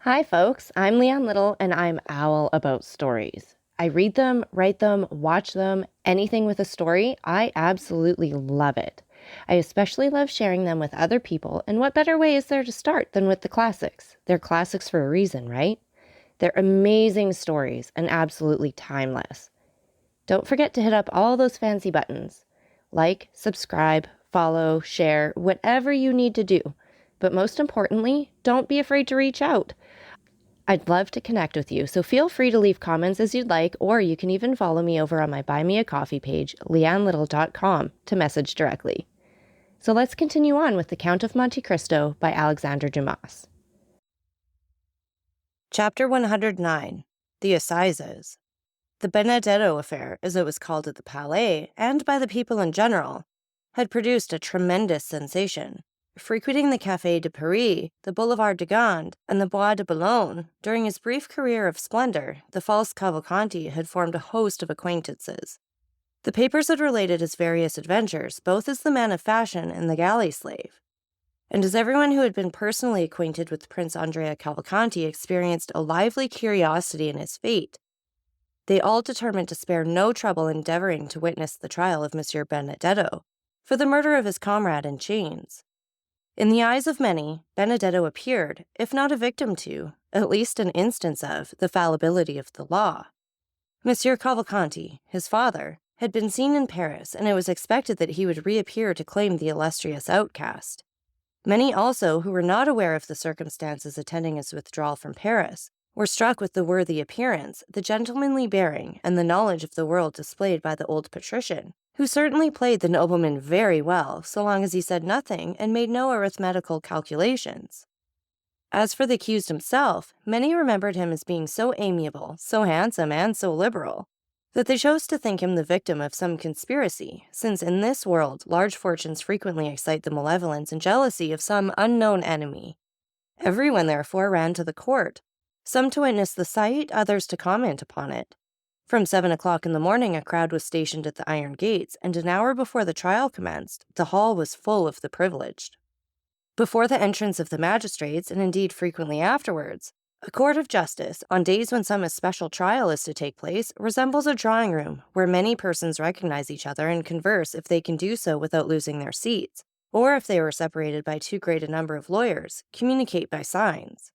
Hi, folks. I'm Leanne Little, and I'm owl about stories. I read them, write them, watch them, anything with a story. I absolutely love it. I especially love sharing them with other people, and what better way is there to start than with the classics? They're classics for a reason, right? They're amazing stories and absolutely timeless. Don't forget to hit up all those fancy buttons. Like, subscribe, follow, share, whatever you need to do. But most importantly, don't be afraid to reach out. I'd love to connect with you, so feel free to leave comments as you'd like, or you can even follow me over on my Buy Me a Coffee page, leannelittle.com, to message directly. So let's continue on with The Count of Monte Cristo by Alexandre Dumas. Chapter 109, The Assizes. The Benedetto affair, as it was called at the Palais, and by the people in general, had produced a tremendous sensation. Frequenting the Café de Paris, the Boulevard de Gand, and the Bois de Boulogne, during his brief career of splendor, the false Cavalcanti had formed a host of acquaintances. The papers had related his various adventures, both as the man of fashion and the galley slave. And as everyone who had been personally acquainted with Prince Andrea Cavalcanti experienced a lively curiosity in his fate, they all determined to spare no trouble endeavoring to witness the trial of Monsieur Benedetto for the murder of his comrade in chains. In the eyes of many, Benedetto appeared, if not a victim to, at least an instance of, the fallibility of the law. Monsieur Cavalcanti, his father, had been seen in Paris, and it was expected that he would reappear to claim the illustrious outcast. Many also, who were not aware of the circumstances attending his withdrawal from Paris, were struck with the worthy appearance, the gentlemanly bearing, and the knowledge of the world displayed by the old patrician, who certainly played the nobleman very well, so long as he said nothing and made no arithmetical calculations. As for the accused himself, many remembered him as being so amiable, so handsome, and so liberal, that they chose to think him the victim of some conspiracy, since in this world large fortunes frequently excite the malevolence and jealousy of some unknown enemy. Everyone therefore ran to the court, some to witness the sight, others to comment upon it. From 7 o'clock in the morning a crowd was stationed at the iron gates, and an hour before the trial commenced, the hall was full of the privileged. Before the entrance of the magistrates, and indeed frequently afterwards, a court of justice, on days when some especial trial is to take place, resembles a drawing room where many persons recognize each other and converse if they can do so without losing their seats, or if they were separated by too great a number of lawyers, communicate by signs.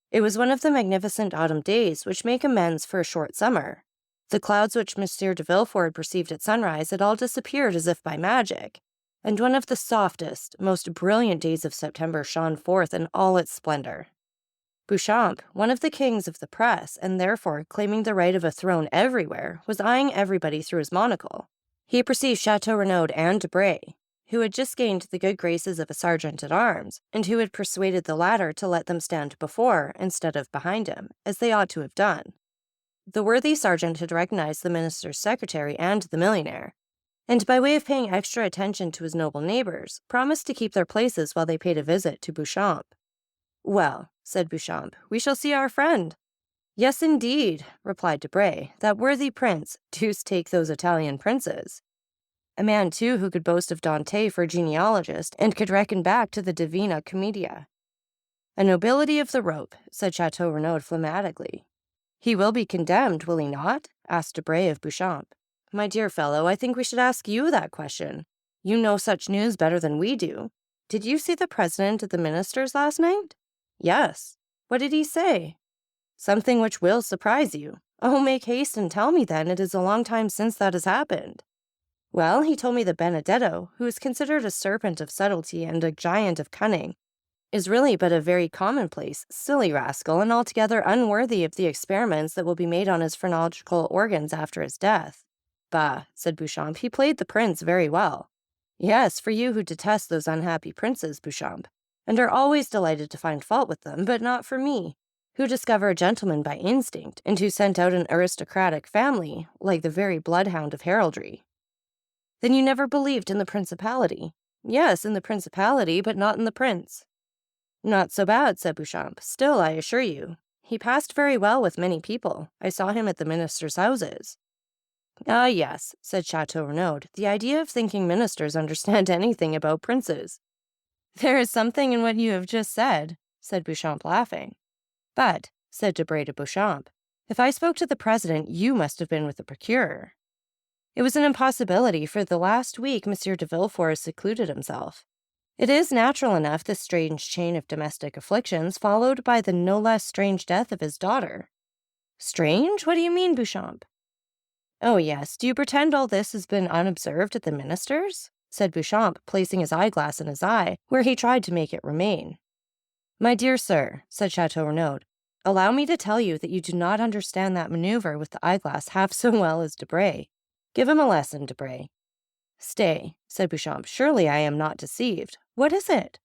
It was one of the magnificent autumn days which make amends for a short summer. The clouds which Monsieur de Villefort had perceived at sunrise had all disappeared as if by magic, and one of the softest, most brilliant days of September shone forth in all its splendor. Beauchamps, one of the kings of the press, and therefore claiming the right of a throne everywhere, was eyeing everybody through his monocle. He perceived Chateau-Renaud and Debray, who had just gained the good graces of a sergeant-at-arms, and who had persuaded the latter to let them stand before instead of behind him, as they ought to have done. The worthy sergeant had recognized the minister's secretary and the millionaire, and by way of paying extra attention to his noble neighbors, promised to keep their places while they paid a visit to Beauchamps. "Well," said Beauchamps, "we shall see our friend." "Yes, indeed," replied Debray, "that worthy prince, deuce take those Italian princes." A man, too, who could boast of Dante for a genealogist, and could reckon back to the Divina Commedia. "A nobility of the rope," said Chateau-Renaud phlegmatically. "He will be condemned, will he not?" asked Debray of Beauchamps. "My dear fellow, I think we should ask you that question. You know such news better than we do. Did you see the president of the ministers last night?" "Yes." "What did he say?" "Something which will surprise you." "Oh, make haste and tell me then. It is a long time since that has happened." "Well, he told me that Benedetto, who is considered a serpent of subtlety and a giant of cunning, is really but a very commonplace, silly rascal, and altogether unworthy of the experiments that will be made on his phrenological organs after his death." "Bah," said Beauchamp, "he played the prince very well." "Yes, for you who detest those unhappy princes, Beauchamp, and are always delighted to find fault with them, but not for me, who discover a gentleman by instinct, and who sent out an aristocratic family, like the very bloodhound of heraldry." "Then you never believed in the principality?" "Yes, in the principality, but not in the prince." "Not so bad," said Beauchamp. "Still, I assure you, he passed very well with many people. I saw him at the ministers' houses." "Ah, yes," said Chateau-Renaud, "the idea of thinking ministers understand anything about princes." "There is something in what you have just said," said Beauchamp, laughing. But, said Debray to Beauchamps, if I spoke to the president, you must have been with the procureur. It was an impossibility, for the last week Monsieur de Villefort has secluded himself. It is natural enough, this strange chain of domestic afflictions, followed by the no less strange death of his daughter. Strange? What do you mean, Beauchamp? Oh, yes. Do you pretend all this has been unobserved at the minister's? Said Beauchamp, placing his eyeglass in his eye, where he tried to make it remain. My dear sir, said Chateau-Renaud, allow me to tell you that you do not understand that maneuver with the eyeglass half so well as Debray. Give him a lesson, Debray. Stay, said Beauchamp. Surely I am not deceived. What is it?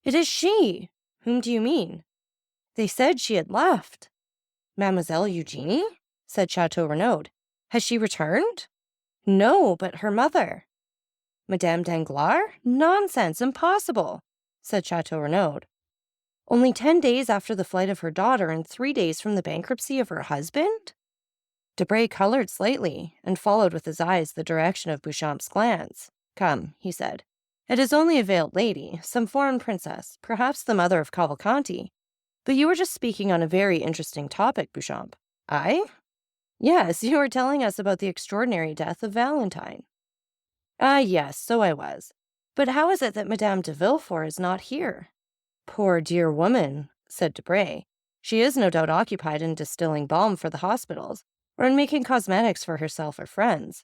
It is she. Whom do you mean? They said she had left. Mademoiselle Eugenie? Said Chateau-Renaud. Has she returned? No, but her mother. Madame Danglars? Nonsense, impossible, said Chateau-Renaud. Only 10 days after the flight of her daughter and 3 days from the bankruptcy of her husband? Debray colored slightly and followed with his eyes the direction of Beauchamp's glance. Come, he said. It is only a veiled lady, some foreign princess, perhaps the mother of Cavalcanti. But you were just speaking on a very interesting topic, Beauchamp. I? Yes, you were telling us about the extraordinary death of Valentine. Ah, yes, so I was. But how is it that Madame de Villefort is not here? Poor dear woman, said Debray. She is no doubt occupied in distilling balm for the hospitals, or in making cosmetics for herself or friends.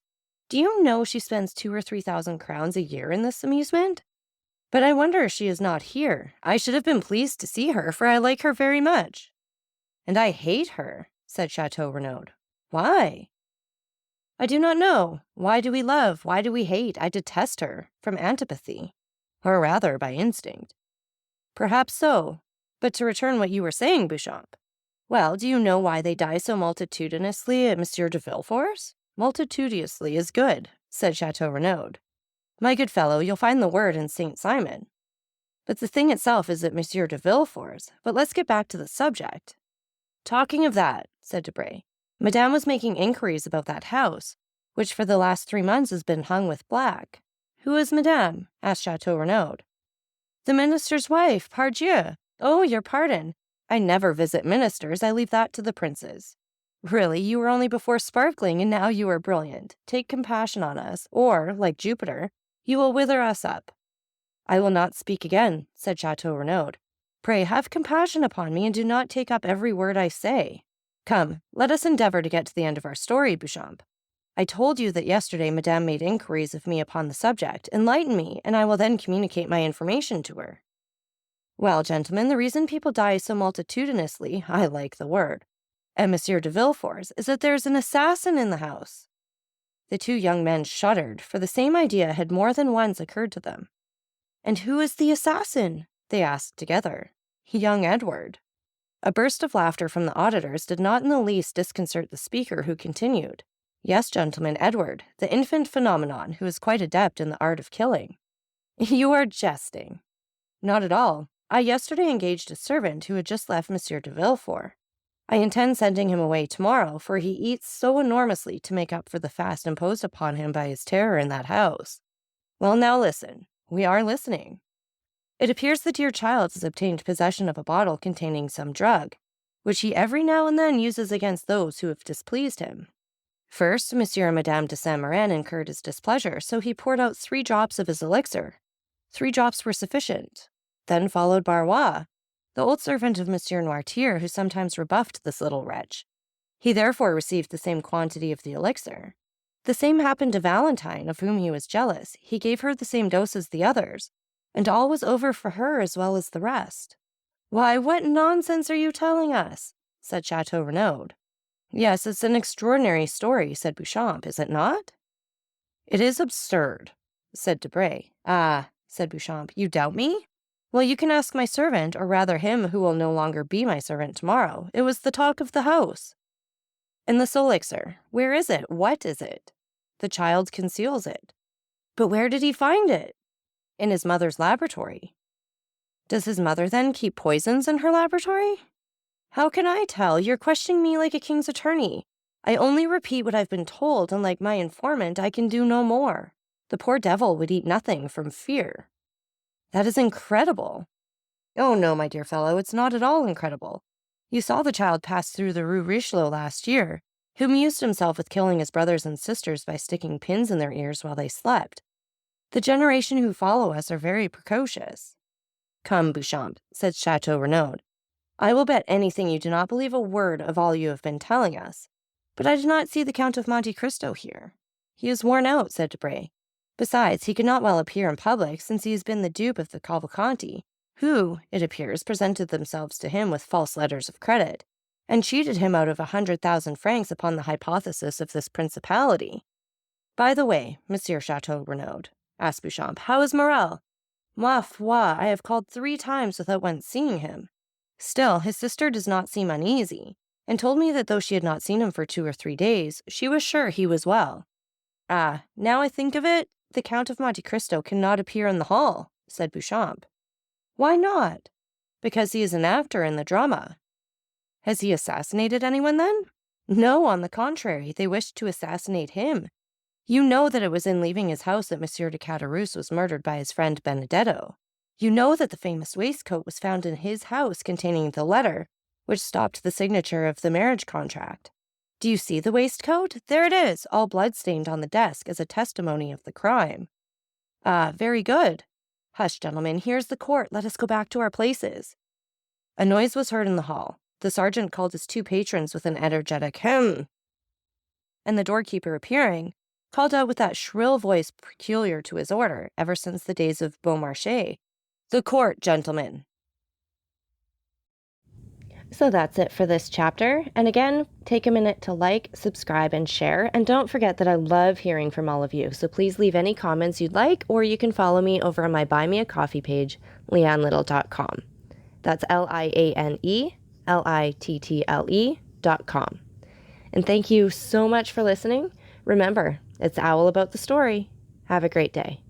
Do you know she spends 2,000 or 3,000 crowns a year in this amusement? But I wonder she is not here. I should have been pleased to see her, for I like her very much. And I hate her, said Chateau-Renaud. Why? I do not know. Why do we love? Why do we hate? I detest her, from antipathy, or rather by instinct. Perhaps so. But to return what you were saying, Beauchamp. Well, do you know why they die so multitudinously at Monsieur de Villefort's? Multitudinously is good, said Chateau-Renaud. My good fellow, you'll find the word in Saint Simon. But the thing itself is at Monsieur de Villefort's. But let's get back to the subject. Talking of that, said Debray, Madame was making inquiries about that house, which for the last 3 months has been hung with black. Who is Madame? Asked Chateau-Renaud. The minister's wife, pardieu. Oh, your pardon. I never visit ministers, I leave that to the princes. Really, you were only before sparkling, and now you are brilliant. Take compassion on us, or, like Jupiter, you will wither us up. I will not speak again, said Chateau-Renaud. Pray have compassion upon me, and do not take up every word I say. Come, let us endeavor to get to the end of our story, Beauchamp. I told you that yesterday Madame made inquiries of me upon the subject. Enlighten me, and I will then communicate my information to her. Well, gentlemen, the reason people die so multitudinously, I like the word, at Monsieur de Villefort's, is that there is an assassin in the house. The two young men shuddered, for the same idea had more than once occurred to them. And who is the assassin? They asked together. Young Edward. A burst of laughter from the auditors did not in the least disconcert the speaker, who continued, Yes, gentlemen, Edward, the infant phenomenon, who is quite adept in the art of killing. You are jesting. Not at all. I yesterday engaged a servant who had just left Monsieur de Villefort. I intend sending him away tomorrow, for he eats so enormously to make up for the fast imposed upon him by his terror in that house. Well, now listen. We are listening. It appears the dear child has obtained possession of a bottle containing some drug, which he every now and then uses against those who have displeased him. First, Monsieur and Madame de Saint-Méran incurred his displeasure, so he poured out 3 drops of his elixir. 3 drops were sufficient. Then followed Barrois, the old servant of Monsieur Noirtier, who sometimes rebuffed this little wretch. He therefore received the same quantity of the elixir. The same happened to Valentine, of whom he was jealous. He gave her the same dose as the others, and all was over for her as well as the rest. Why, what nonsense are you telling us? Said Chateau-Renaud. Yes, it's an extraordinary story, said Beauchamp, is it not? It is absurd, said Debray. Ah, said Beauchamp, you doubt me? Well, you can ask my servant, or rather him who will no longer be my servant tomorrow. It was the talk of the house. And this elixir, where is it? What is it? The child conceals it. But where did he find it? In his mother's laboratory. Does his mother then keep poisons in her laboratory? How can I tell? You're questioning me like a king's attorney. I only repeat what I've been told, and like my informant, I can do no more. The poor devil would eat nothing from fear. That is incredible. Oh, no, my dear fellow, it's not at all incredible. You saw the child pass through the Rue Richelieu last year, who amused himself with killing his brothers and sisters by sticking pins in their ears while they slept. The generation who follow us are very precocious." "Come, Beauchamp," said Chateau-Renaud. "I will bet anything you do not believe a word of all you have been telling us. But I do not see the Count of Monte Cristo here." "He is worn out," said Debray. "Besides, he could not well appear in public, since he has been the dupe of the Cavalcanti, who, it appears, presented themselves to him with false letters of credit, and cheated him out of 100,000 francs upon the hypothesis of this principality." "By the way, Monsieur Chateau-Renaud," asked Beauchamp, "how is Morel?" "Ma foi, I have called 3 times without once seeing him. Still, his sister does not seem uneasy, and told me that though she had not seen him for 2 or 3 days, she was sure he was well." "Ah, now I think of it, the Count of Monte Cristo cannot appear in the hall," said Beauchamp. "Why not?" "Because he is an actor in the drama." "Has he assassinated anyone, then?" "No, on the contrary, they wished to assassinate him. You know that it was in leaving his house that Monsieur de Caderousse was murdered by his friend Benedetto. You know that the famous waistcoat was found in his house containing the letter which stopped the signature of the marriage contract. Do you see the waistcoat? There it is, all blood-stained on the desk as a testimony of the crime." "Ah, very good. Hush, gentlemen, here's the court. Let us go back to our places." A noise was heard in the hall. The sergeant called his 2 patrons with an energetic "hem," and the doorkeeper, appearing, called out with that shrill voice peculiar to his order ever since the days of Beaumarchais, "The court, gentlemen." So that's it for this chapter. And again, take a minute to like, subscribe, and share. And don't forget that I love hearing from all of you. So please leave any comments you'd like, or you can follow me over on my Buy Me a Coffee page, leannelittle.com. That's LIANELITTLE.com. And thank you so much for listening. Remember, it's Owl about the story. Have a great day.